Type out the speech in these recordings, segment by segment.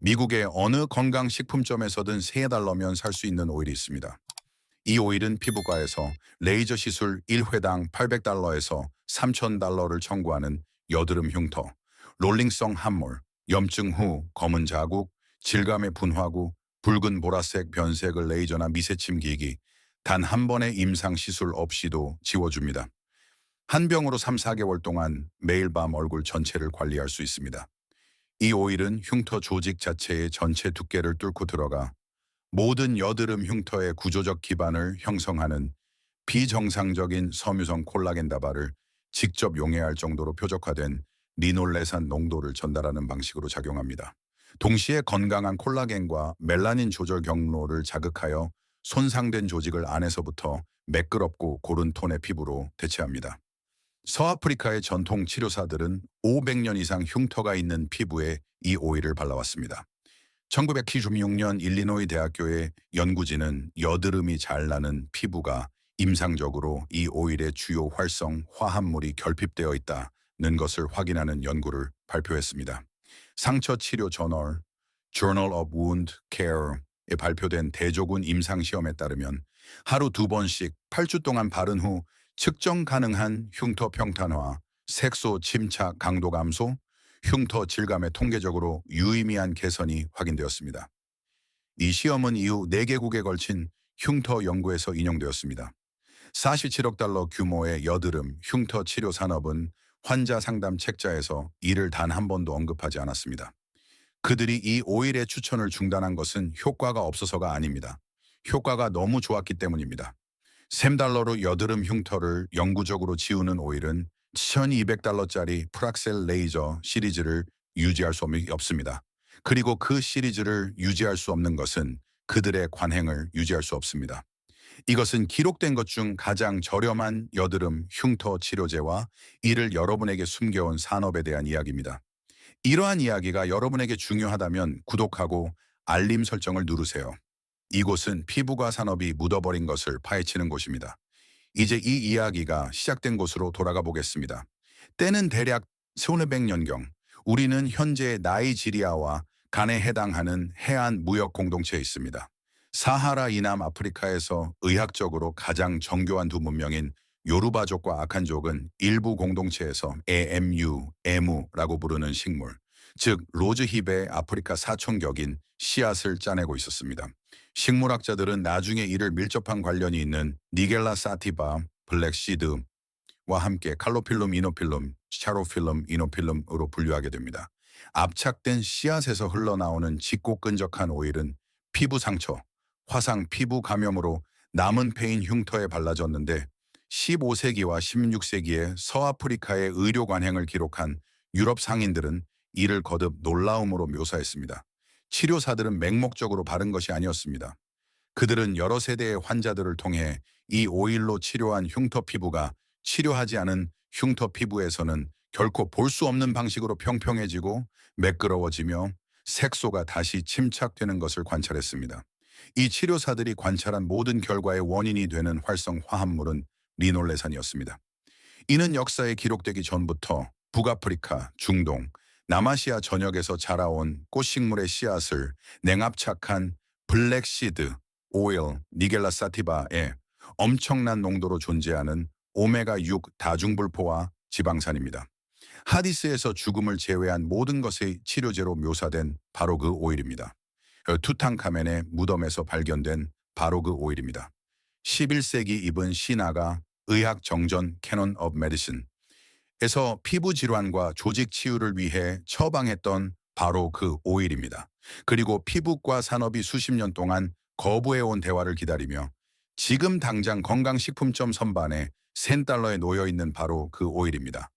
미국의 어느 건강식품점에서든 3달러면 살 수 있는 오일이 있습니다. 이 오일은 피부과에서 레이저 시술 1회당 800달러에서 3,000달러를 청구하는 여드름 흉터, 롤링성 함몰, 염증 후 검은 자국, 질감의 분화구, 붉은 보라색 변색을 레이저나 미세침 기기, 단 한 번의 임상 시술 없이도 지워줍니다. 한 병으로 3, 4개월 동안 매일 밤 얼굴 전체를 관리할 수 있습니다. 이 오일은 흉터 조직 자체의 전체 두께를 뚫고 들어가 모든 여드름 흉터의 구조적 기반을 형성하는 비정상적인 섬유성 콜라겐 다발을 직접 용해할 정도로 표적화된 리놀레산 농도를 전달하는 방식으로 작용합니다. 동시에 건강한 콜라겐과 멜라닌 조절 경로를 자극하여 손상된 조직을 안에서부터 매끄럽고 고른 톤의 피부로 대체합니다. 서아프리카의 전통 치료사들은 500년 이상 흉터가 있는 피부에 이 오일을 발라왔습니다. 1996년 일리노이 대학교의 연구진은 여드름이 잘 나는 피부가 임상적으로 이 오일의 주요 활성 화합물이 결핍되어 있다는 것을 확인하는 연구를 발표했습니다. 상처 치료 저널 Journal of Wound Care에 발표된 대조군 임상시험에 따르면 하루 2번씩 8주 동안 바른 후 측정 가능한 흉터 평탄화, 색소 침착 강도 감소, 흉터 질감의 통계적으로 유의미한 개선이 확인되었습니다. 이 시험은 이후 4개국에 걸친 흉터 연구에서 인용되었습니다. 47억 달러 규모의 여드름 흉터 치료 산업은 환자 상담 책자에서 이를 단 한 번도 언급하지 않았습니다. 그들이 이 오일의 추천을 중단한 것은 효과가 없어서가 아닙니다. 효과가 너무 좋았기 때문입니다. 3달러로 여드름 흉터를 영구적으로 지우는 오일은 1200달러짜리 프락셀 레이저 시리즈를 유지할 수 없습니다. 그리고 그 시리즈를 유지할 수 없는 것은 그들의 관행을 유지할 수 없습니다. 이것은 기록된 것 중 가장 저렴한 여드름 흉터 치료제와 이를 여러분에게 숨겨온 산업에 대한 이야기입니다. 이러한 이야기가 여러분에게 중요하다면 구독하고 알림 설정을 누르세요. 이곳은 피부과 산업이 묻어버린 것을 파헤치는 곳입니다. 이제 이 이야기가 시작된 곳으로 돌아가 보겠습니다. 때는 대략 1500년경, 우리는 현재 나이지리아와 간에 해당하는 해안 무역 공동체에 있습니다. 사하라 이남 아프리카에서 의학적으로 가장 정교한 두 문명인 요르바족과 아칸족은 일부 공동체에서 에무라고 부르는 식물, 즉 로즈힙의 아프리카 사촌격인 씨앗을 짜내고 있었습니다. 식물학자들은 나중에 이를 밀접한 관련이 있는 니겔라 사티바, 블랙시드와 함께 칼로필름 이노필름, 차로필름 이노필름으로 분류하게 됩니다. 압착된 씨앗에서 흘러나오는 짙고 끈적한 오일은 피부 상처, 화상 피부 감염으로 남은 패인 흉터에 발라졌는데 15세기와 16세기에 서아프리카의 의료 관행을 기록한 유럽 상인들은 이를 거듭 놀라움으로 묘사했습니다. 치료사들은 맹목적으로 바른 것이 아니었습니다. 그들은 여러 세대의 환자들을 통해 이 오일로 치료한 흉터 피부가 치료하지 않은 흉터 피부에서는 결코 볼 수 없는 방식으로 평평해지고 매끄러워지며 색소가 다시 침착되는 것을 관찰했습니다. 이 치료사들이 관찰한 모든 결과의 원인이 되는 활성 화합물은 리놀레산이었습니다. 이는 역사에 기록되기 전부터 북아프리카, 중동, 남아시아 전역에서 자라온 꽃식물의 씨앗을 냉압착한 블랙시드, 오일, 니겔라 사티바에 엄청난 농도로 존재하는 오메가6 다중불포화 지방산입니다. 하디스에서 죽음을 제외한 모든 것의 치료제로 묘사된 바로 그 오일입니다. 투탕카멘의 무덤에서 발견된 바로 그 오일입니다. 11세기 이븐 시나가 의학 정전 캐논 오브 메디신에서 피부 질환과 조직 치유를 위해 처방했던 바로 그 오일입니다. 그리고 피부과 산업이 수십 년 동안 거부해온 대화를 기다리며 지금 당장 건강식품점 선반에 3달러에 놓여있는 바로 그 오일입니다.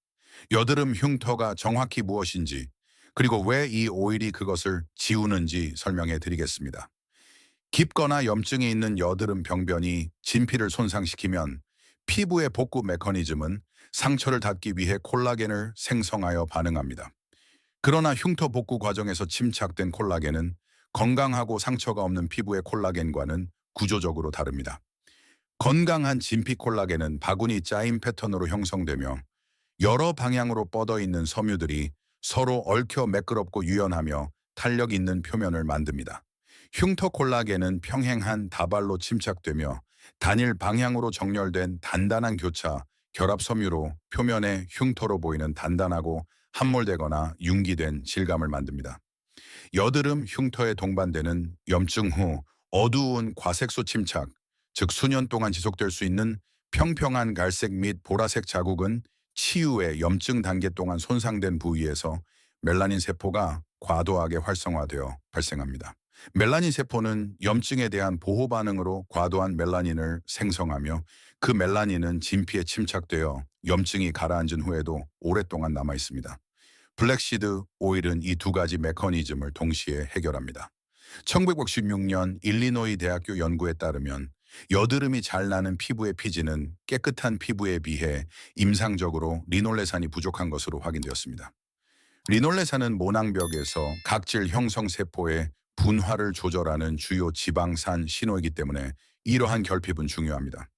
여드름 흉터가 정확히 무엇인지 그리고 왜 이 오일이 그것을 지우는지 설명해 드리겠습니다. 깊거나 염증이 있는 여드름 병변이 진피를 손상시키면 피부의 복구 메커니즘은 상처를 닫기 위해 콜라겐을 생성하여 반응합니다. 그러나 흉터 복구 과정에서 침착된 콜라겐은 건강하고 상처가 없는 피부의 콜라겐과는 구조적으로 다릅니다. 건강한 진피 콜라겐은 바구니 짜임 패턴으로 형성되며 여러 방향으로 뻗어 있는 섬유들이 서로 얽혀 매끄럽고 유연하며 탄력 있는 표면을 만듭니다. 흉터 콜라겐은 평행한 다발로 침착되며 단일 방향으로 정렬된 단단한 교차, 결합 섬유로 표면에 흉터로 보이는 단단하고 함몰되거나 융기된 질감을 만듭니다. 여드름 흉터에 동반되는 염증 후 어두운 과색소 침착, 즉 수년 동안 지속될 수 있는 평평한 갈색 및 보라색 자국은 치유의 염증 단계 동안 손상된 부위에서 멜라닌 세포가 과도하게 활성화되어 발생합니다. 멜라닌 세포는 염증에 대한 보호 반응으로 과도한 멜라닌을 생성하며 그 멜라닌은 진피에 침착되어 염증이 가라앉은 후에도 오랫동안 남아 있습니다. 블랙시드 오일은 이 두 가지 메커니즘을 동시에 해결합니다. 1916년 일리노이 대학교 연구에 따르면 여드름이 잘 나는 피부의 피지는 깨끗한 피부에 비해 임상적으로 리놀레산이 부족한 것으로 확인되었습니다. 리놀레산은 모낭벽에서 각질 형성 세포의 분화를 조절하는 주요 지방산 신호이기 때문에 이러한 결핍은 중요합니다.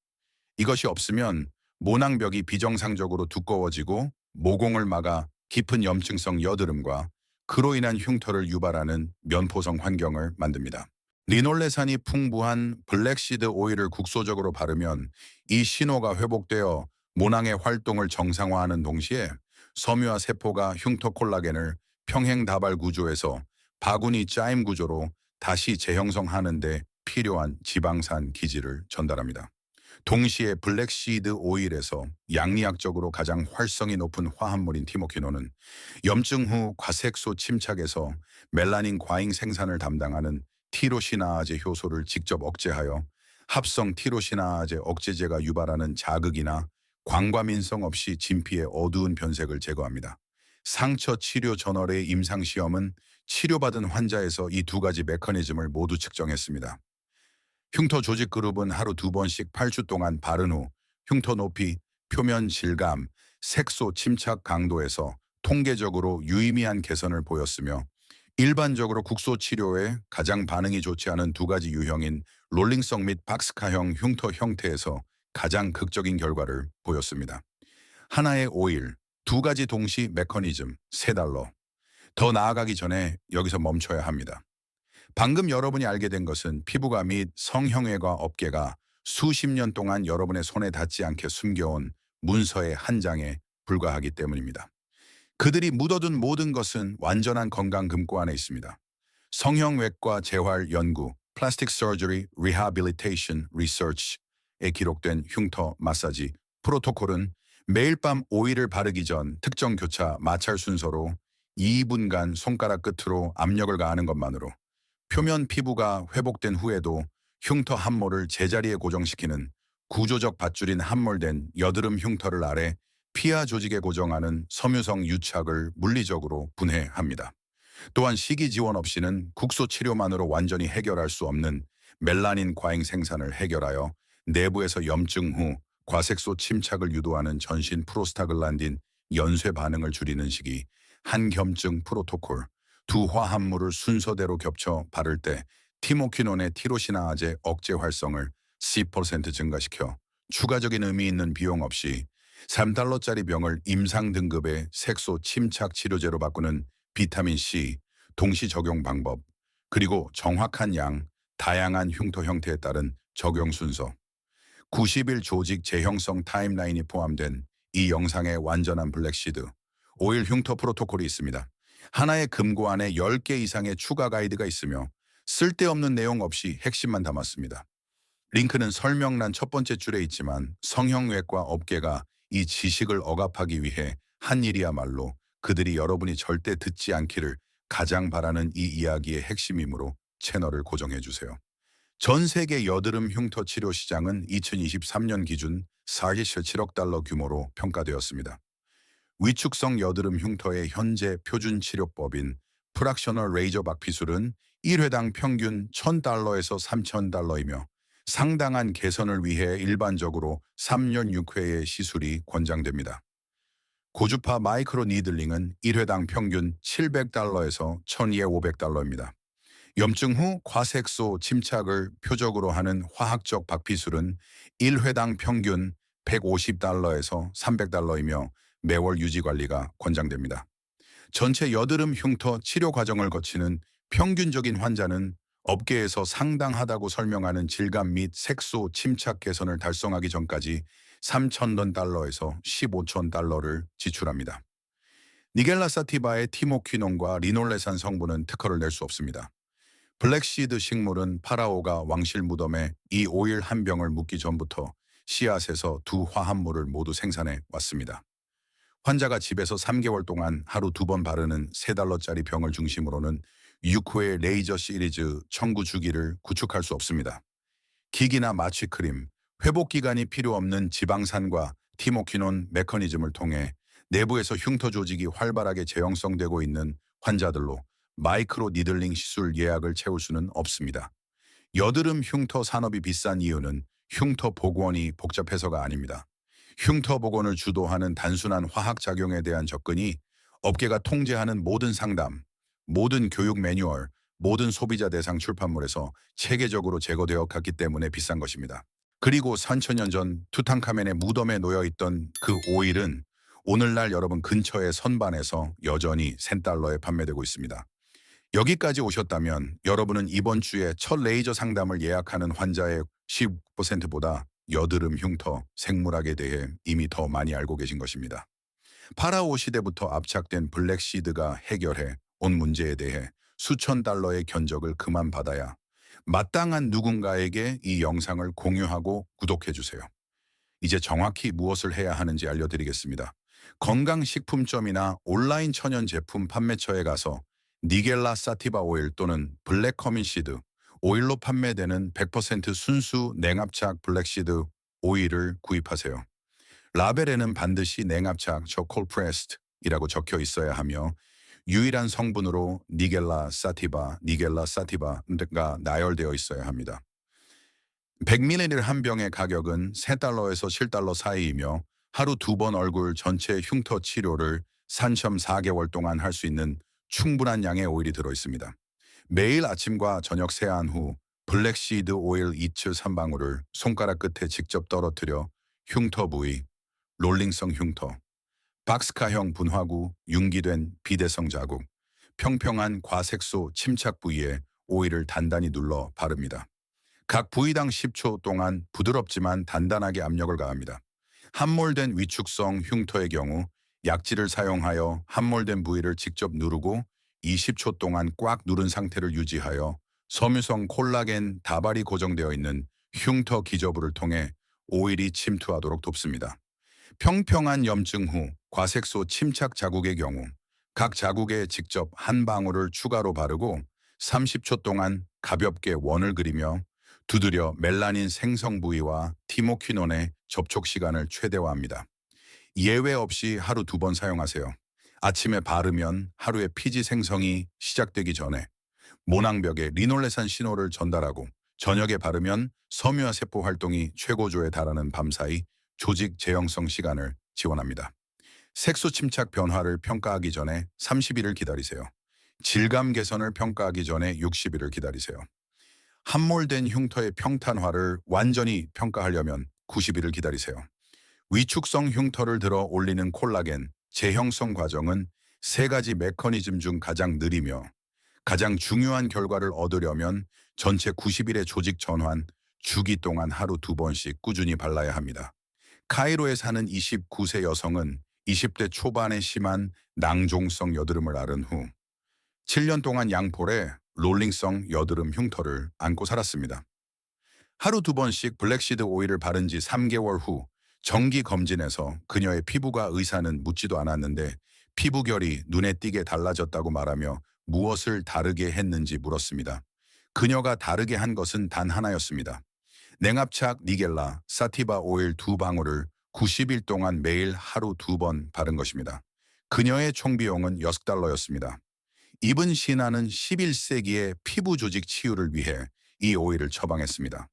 이것이 없으면 모낭벽이 비정상적으로 두꺼워지고 모공을 막아 깊은 염증성 여드름과 그로 인한 흉터를 유발하는 면포성 환경을 만듭니다. 리놀레산이 풍부한 블랙시드 오일을 국소적으로 바르면 이 신호가 회복되어 모낭의 활동을 정상화하는 동시에 섬유화 세포가 흉터 콜라겐을 평행 다발 구조에서 바구니 짜임 구조로 다시 재형성하는 데 필요한 지방산 기질을 전달합니다. 동시에 블랙시드 오일에서 양리학적으로 가장 활성이 높은 화합물인 티모키노는 염증 후 과색소 침착에서 멜라닌 과잉 생산을 담당하는 티로시나아제 효소를 직접 억제하여 합성 티로시나아제 억제제가 유발하는 자극이나 광과민성 없이 진피의 어두운 변색을 제거합니다. 상처 치료 저널의 임상시험은 치료받은 환자에서 이 두 가지 메커니즘을 모두 측정했습니다. 흉터 조직 그룹은 하루 2번씩 8주 동안 바른 후 흉터 높이, 표면 질감, 색소 침착 강도에서 통계적으로 유의미한 개선을 보였으며 일반적으로 국소 치료에 가장 반응이 좋지 않은 두 가지 유형인 롤링성 및 박스카형 흉터 형태에서 가장 극적인 결과를 보였습니다. 하나의 오일, 두 가지 동시 메커니즘, $3. 더 나아가기 전에 여기서 멈춰야 합니다. 방금 여러분이 알게 된 것은 피부과 및 성형외과 업계가 수십 년 동안 여러분의 손에 닿지 않게 숨겨온 문서의 한 장에 불과하기 때문입니다. 그들이 묻어둔 모든 것은 완전한 건강 금고 안에 있습니다. 성형외과 재활 연구, Plastic Surgery Rehabilitation Research에 기록된 흉터 마사지 프로토콜은 매일 밤 오일을 바르기 전 특정 교차 마찰 순서로 2분간 손가락 끝으로 압력을 가하는 것만으로 표면 피부가 회복된 후에도 흉터 함몰을 제자리에 고정시키는 구조적 밧줄인 함몰된 여드름 흉터를 아래 피하 조직에 고정하는 섬유성 유착을 물리적으로 분해합니다. 또한 식이 지원 없이는 국소 치료만으로 완전히 해결할 수 없는 멜라닌 과잉 생산을 해결하여 내부에서 염증 후 과색소 침착을 유도하는 전신 프로스타글란딘 연쇄 반응을 줄이는 식이 한겸증 프로토콜, 두 화합물을 순서대로 겹쳐 바를 때 티모키논의 티로시나아제 억제 활성을 10% 증가시켜 추가적인 의미 있는 비용 없이 $3짜리 병을 임상 등급의 색소 침착 치료제로 바꾸는 비타민C 동시 적용 방법, 그리고 정확한 양, 다양한 흉터 형태에 따른 적용 순서, 90일 조직 재형성 타임라인이 포함된 이 영상의 완전한 블랙시드, 오일 흉터 프로토콜이 있습니다. 하나의 금고 안에 10개 이상의 추가 가이드가 있으며 쓸데없는 내용 없이 핵심만 담았습니다. 링크는 설명란 첫 번째 줄에 있지만 성형외과 업계가 이 지식을 억압하기 위해 한 일이야말로 그들이 여러분이 절대 듣지 않기를 가장 바라는 이 이야기의 핵심이므로 채널을 고정해주세요. 전 세계 여드름 흉터 치료 시장은 2023년 기준 47억 달러 규모로 평가되었습니다. 위축성 여드름 흉터의 현재 표준 치료법인 프락셔널 레이저 박피술은 1회당 평균 $1,000에서 $3,000이며 상당한 개선을 위해 일반적으로 3년 6회의 시술이 권장됩니다. 고주파 마이크로 니들링은 1회당 평균 $700에서 $1,200입니다. 염증 후 과색소 침착을 표적으로 하는 화학적 박피술은 1회당 평균 $150에서 $300이며 매월 유지 관리가 권장됩니다. 전체 여드름 흉터 치료 과정을 거치는 평균적인 환자는 업계에서 상당하다고 설명하는 질감 및 색소 침착 개선을 달성하기 전까지 3,000원 달러에서 15,000 달러를 지출합니다. 니겔라 사티바의 티모퀴논과 리놀레산 성분은 특허를 낼 수 없습니다. 블랙시드 식물은 파라오가 왕실 무덤에 이 오일 한 병을 묻기 전부터 씨앗에서 두 화합물을 모두 생산해 왔습니다. 환자가 집에서 3개월 동안 하루 2번 바르는 3달러짜리 병을 중심으로는 6호의 레이저 시리즈 청구 주기를 구축할 수 없습니다. 기기나 마취 크림, 회복 기간이 필요 없는 지방산과 티모키논 메커니즘을 통해 내부에서 흉터 조직이 활발하게 재형성되고 있는 환자들로 마이크로 니들링 시술 예약을 채울 수는 없습니다. 여드름 흉터 산업이 비싼 이유는 흉터 복원이 복잡해서가 아닙니다. 흉터 복원을 주도하는 단순한 화학작용에 대한 접근이 업계가 통제하는 모든 상담, 모든 교육 매뉴얼, 모든 소비자 대상 출판물에서 체계적으로 제거되어 갔기 때문에 비싼 것입니다. 그리고 3,000년 전 투탕카멘의 무덤에 놓여있던 그 오일은 오늘날 여러분 근처의 선반에서 여전히 10달러에 판매되고 있습니다. 여기까지 오셨다면 여러분은 이번 주에 첫 레이저 상담을 예약하는 환자의 10%보다 여드름 흉터, 생물학에 대해 이미 더 많이 알고 계신 것입니다. 파라오 시대부터 압착된 블랙시드가 해결해 온 문제에 대해 수천 달러의 견적을 그만 받아야 마땅한 누군가에게 이 영상을 공유하고 구독해주세요. 이제 정확히 무엇을 해야 하는지 알려드리겠습니다. 건강식품점이나 온라인 천연 제품 판매처에 가서 니겔라 사티바 오일 또는 블랙 커민시드 오일로 판매되는 100% 순수 냉압착 블랙시드 오일을 구입하세요. 라벨에는 반드시 냉압착 콜프레스트이라고 적혀 있어야 하며 유일한 성분으로 니겔라 사티바가 나열되어 있어야 합니다. 100ml 한 병의 가격은 3달러에서 7달러 사이이며 하루 2번 얼굴 전체 흉터 치료를 3.4개월 동안 할 수 있는 충분한 양의 오일이 들어있습니다. 매일 아침과 저녁 세안 후 블랙시드 오일 2.3방울을 손가락 끝에 직접 떨어뜨려 흉터 부위, 롤링성 흉터, 박스카형 분화구, 융기된 비대성 자국, 평평한 과색소 침착 부위에 오일을 단단히 눌러 바릅니다. 각 부위당 10초 동안 부드럽지만 단단하게 압력을 가합니다. 함몰된 위축성 흉터의 경우 약지를 사용하여 함몰된 부위를 직접 누르고 20초 동안 꽉 누른 상태를 유지하여 섬유성 콜라겐 다발이 고정되어 있는 흉터 기저부를 통해 오일이 침투하도록 돕습니다. 평평한 염증 후 과색소 침착 자국의 경우 각 자국에 직접 한 방울을 추가로 바르고 30초 동안 가볍게 원을 그리며 두드려 멜라닌 생성 부위와 티모퀴논의 접촉 시간을 최대화합니다. 예외 없이 하루 2번 사용하세요. 아침에 바르면 하루에 피지 생성이 시작되기 전에 모낭벽에 리놀레산 신호를 전달하고 저녁에 바르면 섬유화 세포 활동이 최고조에 달하는 밤사이 조직 재형성 시간을 지원합니다. 색소 침착 변화를 평가하기 전에 30일을 기다리세요. 질감 개선을 평가하기 전에 60일을 기다리세요. 함몰된 흉터의 평탄화를 완전히 평가하려면 90일을 기다리세요. 위축성 흉터를 들어 올리는 콜라겐 재형성 과정은 3가지 메커니즘 중 가장 느리며 가장 중요한 결과를 얻으려면 전체 90일의 조직 전환, 주기 동안 하루 2번씩 꾸준히 발라야 합니다. 카이로에 사는 29세 여성은 20대 초반에 심한 낭종성 여드름을 앓은 후 7년 동안 양폴에 롤링성 여드름 흉터를 안고 살았습니다. 하루 2번씩 블랙시드 오일을 바른 지 3개월 후 정기 검진에서 그녀의 피부가 의사는 묻지도 않았는데 피부결이 눈에 띄게 달라졌다고 말하며 무엇을 다르게 했는지 물었습니다. 그녀가 다르게 한 것은 단 하나였습니다. 냉압착 니겔라 사티바 오일 2방울을 90일 동안 매일 하루 2번 바른 것입니다. 그녀의 총 비용은 6달러였습니다. 이븐 시나는 11세기의 피부 조직 치유를 위해 이 오일을 처방했습니다.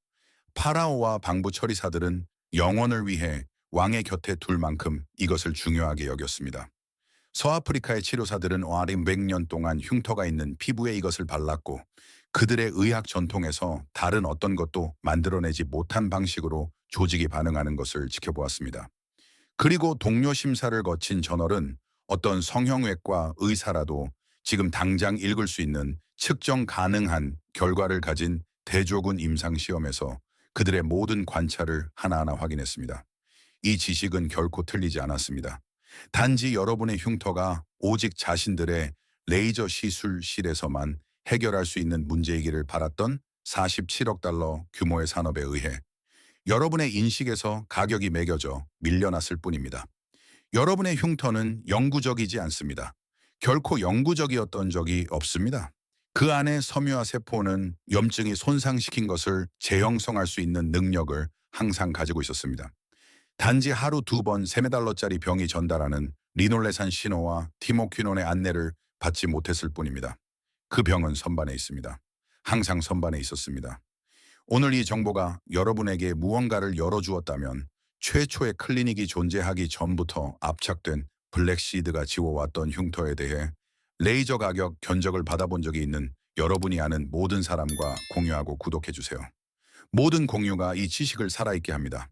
파라오와 방부 처리사들은 영원을 위해 왕의 곁에 둘 만큼 이것을 중요하게 여겼습니다. 서아프리카의 치료사들은 100년 동안 흉터가 있는 피부에 이것을 발랐고 그들의 의학 전통에서 다른 어떤 것도 만들어내지 못한 방식으로 조직이 반응하는 것을 지켜보았습니다. 그리고 동료 심사를 거친 저널은 어떤 성형외과 의사라도 지금 당장 읽을 수 있는 측정 가능한 결과를 가진 대조군 임상시험에서 그들의 모든 관찰을 하나하나 확인했습니다. 이 지식은 결코 틀리지 않았습니다. 단지 여러분의 흉터가 오직 자신들의 레이저 시술실에서만 해결할 수 있는 문제이기를 바랐던 47억 달러 규모의 산업에 의해 여러분의 인식에서 가격이 매겨져 밀려났을 뿐입니다. 여러분의 흉터는 영구적이지 않습니다. 결코 영구적이었던 적이 없습니다. 그 안에 섬유화 세포는 염증이 손상시킨 것을 재형성할 수 있는 능력을 항상 가지고 있었습니다. 단지 하루 2번 3달러짜리 병이 전달하는 리놀레산 신호와 티모퀴논의 안내를 받지 못했을 뿐입니다. 그 병은 선반에 있습니다. 항상 선반에 있었습니다. 오늘 이 정보가 여러분에게 무언가를 열어주었다면 최초의 클리닉이 존재하기 전부터 압착된 블랙시드가 지워왔던 흉터에 대해 레이저 가격 견적을 받아본 적이 있는 여러분이 아는 모든 사람과 공유하고 구독해주세요. 모든 공유가 이 지식을 살아있게 합니다.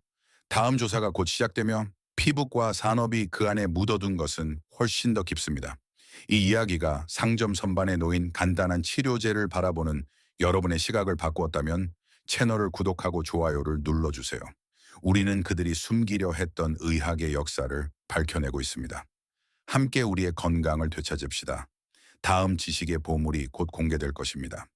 다음 조사가 곧 시작되며 피부과 산업이 그 안에 묻어둔 것은 훨씬 더 깊습니다. 이 이야기가 상점 선반에 놓인 간단한 치료제를 바라보는 여러분의 시각을 바꾸었다면 채널을 구독하고 좋아요를 눌러주세요. 우리는 그들이 숨기려 했던 의학의 역사를 밝혀내고 있습니다. 함께 우리의 건강을 되찾읍시다. 다음 지식의 보물이 곧 공개될 것입니다.